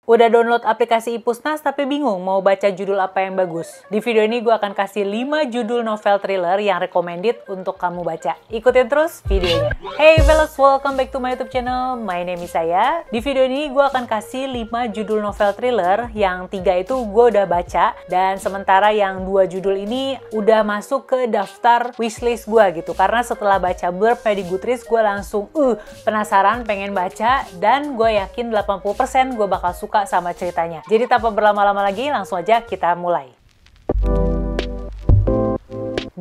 Udah download aplikasi Ipusnas tapi bingung mau baca judul apa yang bagus? Di video ini gue akan kasih 5 judul novel thriller yang recommended untuk kamu baca. Ikutin terus videonya. Hey fellas, welcome back to my YouTube channel. My name is Saya. Di video ini gue akan kasih 5 judul novel thriller, yang 3 itu gue udah baca, dan sementara yang 2 judul ini udah masuk ke daftar wishlist gue gitu. Karena setelah baca blurbnya di Goodreads, gue langsung penasaran, pengen baca, dan gue yakin 80% gue bakal suka sama ceritanya. Jadi tanpa berlama-lama lagi, langsung aja kita mulai.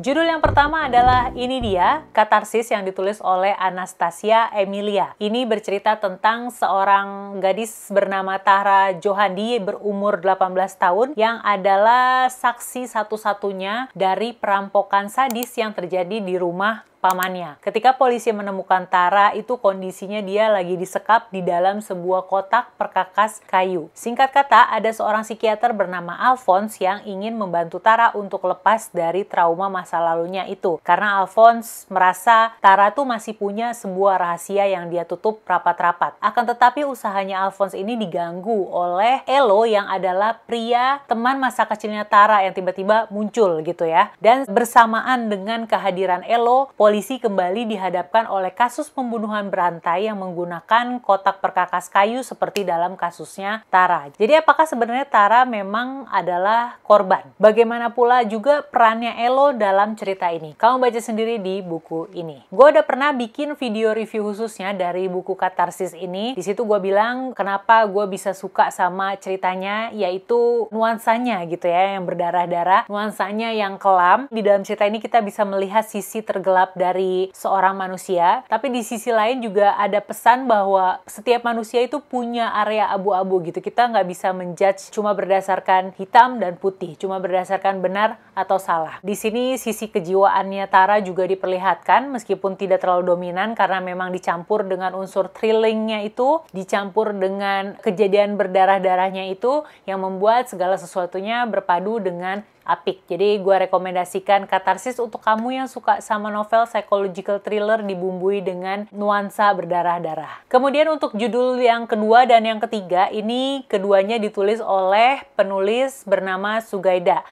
Judul yang pertama adalah Ini Dia, Katarsis, yang ditulis oleh Anastasia Emilia. Ini bercerita tentang seorang gadis bernama Tara Johandi berumur 18 tahun yang adalah saksi satu-satunya dari perampokan sadis yang terjadi di rumah pamannya. Ketika polisi menemukan Tara, itu kondisinya dia lagi disekap di dalam sebuah kotak perkakas kayu. Singkat kata, ada seorang psikiater bernama Alphonse yang ingin membantu Tara untuk lepas dari trauma masa lalunya itu. Karena Alphonse merasa Tara tuh masih punya sebuah rahasia yang dia tutup rapat-rapat. Akan tetapi usahanya Alphonse ini diganggu oleh Elo yang adalah pria teman masa kecilnya Tara yang tiba-tiba muncul gitu ya. Dan bersamaan dengan kehadiran Elo, polisi kembali dihadapkan oleh kasus pembunuhan berantai yang menggunakan kotak perkakas kayu seperti dalam kasusnya Tara. Jadi apakah sebenarnya Tara memang adalah korban? Bagaimana pula juga perannya Elo dalam cerita ini? Kamu baca sendiri di buku ini. Gue udah pernah bikin video review khususnya dari buku Katarsis ini. Di situ gue bilang kenapa gue bisa suka sama ceritanya, yaitu nuansanya gitu ya, yang berdarah-darah, nuansanya yang kelam. Di dalam cerita ini kita bisa melihat sisi tergelap dari seorang manusia, tapi di sisi lain juga ada pesan bahwa setiap manusia itu punya area abu-abu gitu. Kita nggak bisa menjudge cuma berdasarkan hitam dan putih, cuma berdasarkan benar atau salah. Di sini sisi kejiwaannya Tara juga diperlihatkan, meskipun tidak terlalu dominan karena memang dicampur dengan unsur thrillingnya itu, dicampur dengan kejadian berdarah-darahnya itu, yang membuat segala sesuatunya berpadu dengan apik. Jadi gue rekomendasikan Katarsis untuk kamu yang suka sama novel psychological thriller dibumbui dengan nuansa berdarah-darah. Kemudian untuk judul yang kedua dan yang ketiga, ini keduanya ditulis oleh penulis bernama Sugaida,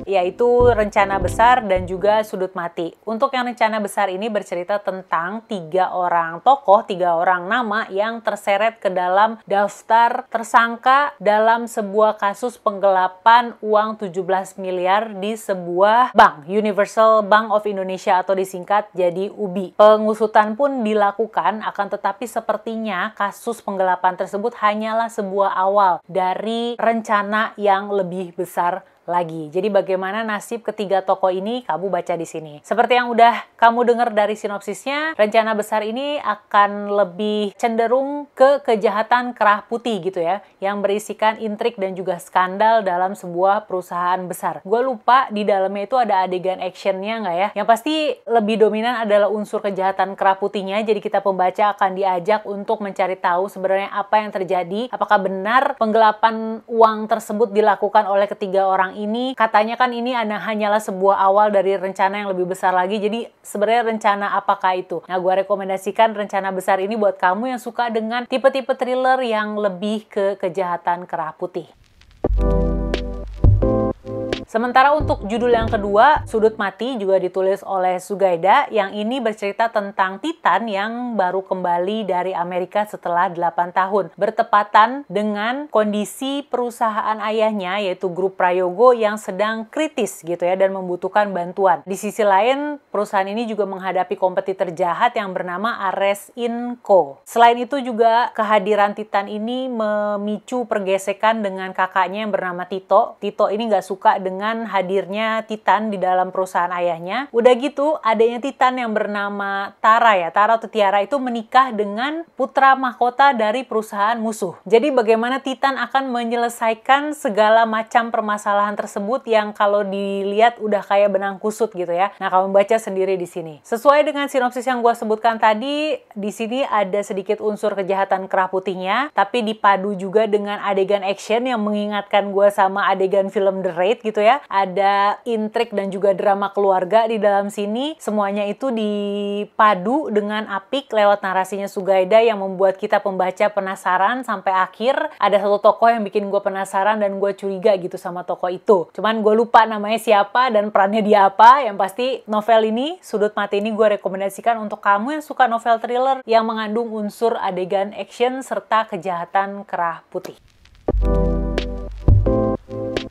yaitu Rencana Besar dan juga Sudut Mati. Untuk yang Rencana Besar ini bercerita tentang 3 orang tokoh, 3 orang nama yang terseret ke dalam daftar tersangka dalam sebuah kasus penggelapan uang 17 miliar di sebuah bank, Universal Bank of Indonesia atau disingkat jadi UBI. Pengusutan pun dilakukan, akan tetapi sepertinya kasus penggelapan tersebut hanyalah sebuah awal dari rencana yang lebih besar lagi. Jadi bagaimana nasib ketiga tokoh ini, kamu baca di sini. Seperti yang udah kamu dengar dari sinopsisnya, Rencana Besar ini akan lebih cenderung ke kejahatan kerah putih gitu ya, yang berisikan intrik dan juga skandal dalam sebuah perusahaan besar. Gue lupa di dalamnya itu ada adegan actionnya nggak ya? Yang pasti lebih dominan adalah unsur kejahatan kerah putihnya. Jadi kita pembaca akan diajak untuk mencari tahu sebenarnya apa yang terjadi, apakah benar penggelapan uang tersebut dilakukan oleh ketiga orang ini. Katanya kan ini hanyalah sebuah awal dari rencana yang lebih besar lagi. Jadi sebenarnya rencana apakah itu? Nah, gue rekomendasikan Rencana Besar ini buat kamu yang suka dengan tipe-tipe thriller yang lebih ke kejahatan kerah putih. Sementara untuk judul yang kedua, Sudut Mati, juga ditulis oleh Sugaida, yang ini bercerita tentang Titan yang baru kembali dari Amerika setelah 8 tahun. Bertepatan dengan kondisi perusahaan ayahnya, yaitu Grup Prayogo, yang sedang kritis gitu ya, dan membutuhkan bantuan. Di sisi lain, perusahaan ini juga menghadapi kompetitor jahat yang bernama Ares Inco. Selain itu juga kehadiran Titan ini memicu pergesekan dengan kakaknya yang bernama Tito. Tito ini nggak suka dengan hadirnya Titan di dalam perusahaan ayahnya. Udah gitu, adanya Titan yang bernama Tara ya, Tara atau Tiara itu menikah dengan putra mahkota dari perusahaan musuh. Jadi bagaimana Titan akan menyelesaikan segala macam permasalahan tersebut yang kalau dilihat udah kayak benang kusut gitu ya. Nah, kamu baca sendiri di sini. Sesuai dengan sinopsis yang gue sebutkan tadi, di sini ada sedikit unsur kejahatan kerah putihnya, tapi dipadu juga dengan adegan action yang mengingatkan gue sama adegan film The Raid gitu ya. ya. Ada intrik dan juga drama keluarga di dalam sini. Semuanya itu dipadu dengan apik lewat narasinya Sugaida yang membuat kita pembaca penasaran sampai akhir. Ada satu tokoh yang bikin gue penasaran dan gue curiga gitu sama tokoh itu. Cuman gue lupa namanya siapa dan perannya dia apa. Yang pasti novel ini, Sudut Mata ini gue rekomendasikan untuk kamu yang suka novel thriller yang mengandung unsur adegan action serta kejahatan kerah putih.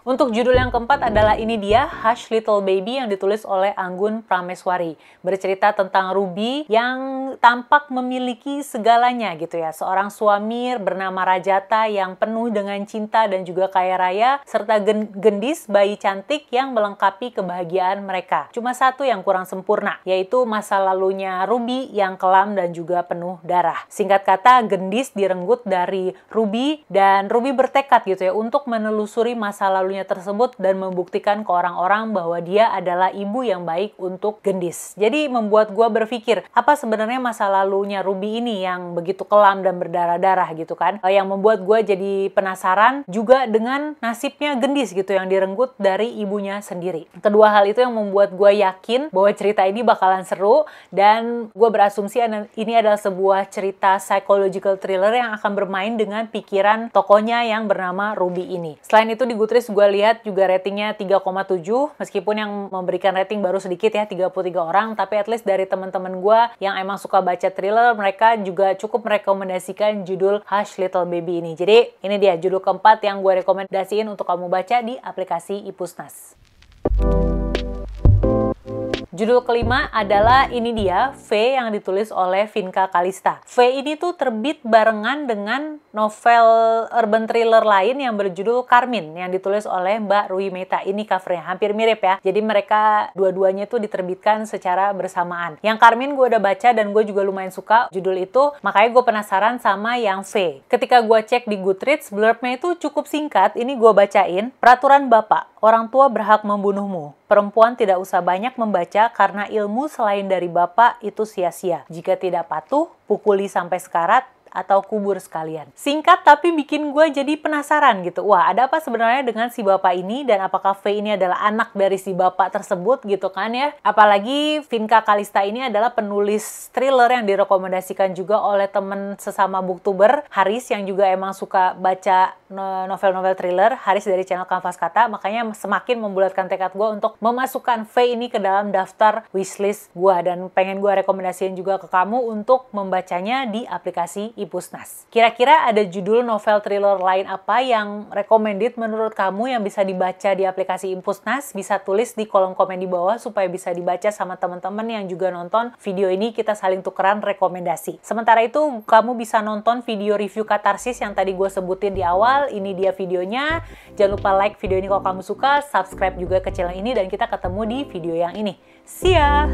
Untuk judul yang keempat adalah ini dia, Hush Little Baby yang ditulis oleh Anggun Prameswari. Bercerita tentang Ruby yang tampak memiliki segalanya gitu ya. Seorang suami bernama Rajata yang penuh dengan cinta dan juga kaya raya, serta gendis bayi cantik yang melengkapi kebahagiaan mereka. Cuma satu yang kurang sempurna, yaitu masa lalunya Ruby yang kelam dan juga penuh darah. Singkat kata, gendis direnggut dari Ruby dan Ruby bertekad gitu ya untuk menelusuri masa lalunya tersebut dan membuktikan ke orang-orang bahwa dia adalah ibu yang baik untuk gendis. Jadi membuat gue berpikir, apa sebenarnya masa lalunya Ruby ini yang begitu kelam dan berdarah-darah gitu kan, yang membuat gue jadi penasaran juga dengan nasibnya gendis gitu yang direnggut dari ibunya sendiri. Kedua hal itu yang membuat gue yakin bahwa cerita ini bakalan seru dan gue berasumsi ini adalah sebuah cerita psychological thriller yang akan bermain dengan pikiran tokohnya yang bernama Ruby ini. Selain itu di Goodreads gue lihat juga ratingnya 3,7, meskipun yang memberikan rating baru sedikit ya, 33 orang, tapi at least dari teman-teman gue yang emang suka baca thriller, mereka juga cukup merekomendasikan judul Hush Little Baby ini. Jadi ini dia judul keempat yang gue rekomendasiin untuk kamu baca di aplikasi iPusnas. Judul kelima adalah ini dia, V yang ditulis oleh Vinka Kalista. V ini tuh terbit barengan dengan novel urban thriller lain yang berjudul Carmin yang ditulis oleh Mbak Rui Meta. Ini covernya hampir mirip ya. Jadi mereka dua-duanya tuh diterbitkan secara bersamaan. Yang Carmin gue udah baca dan gue juga lumayan suka judul itu, makanya gue penasaran sama yang V. Ketika gue cek di Goodreads, blurbnya itu cukup singkat. Ini gue bacain. Peraturan Bapak, orang tua berhak membunuhmu. Perempuan tidak usah banyak membaca karena ilmu selain dari Bapak itu sia-sia. Jika tidak patuh, pukuli sampai sekarat atau kubur sekalian. Singkat tapi bikin gue jadi penasaran gitu. Wah, ada apa sebenarnya dengan si bapak ini dan apakah V ini adalah anak dari si bapak tersebut gitu kan ya. Apalagi Vinka Kalista ini adalah penulis thriller yang direkomendasikan juga oleh temen sesama booktuber Haris yang juga emang suka baca novel-novel thriller. Haris dari channel Kanvas Kata, makanya semakin membulatkan tekad gue untuk memasukkan V ini ke dalam daftar wishlist gue dan pengen gue rekomendasiin juga ke kamu untuk membacanya di aplikasi iPusnas. Kira-kira ada judul novel thriller lain apa yang recommended menurut kamu yang bisa dibaca di aplikasi iPusnas? Bisa tulis di kolom komen di bawah supaya bisa dibaca sama teman-teman yang juga nonton video ini, kita saling tukeran rekomendasi. Sementara itu, kamu bisa nonton video review Katarsis yang tadi gue sebutin di awal. Ini dia videonya. Jangan lupa like video ini kalau kamu suka, subscribe juga ke channel ini, dan kita ketemu di video yang ini. See ya!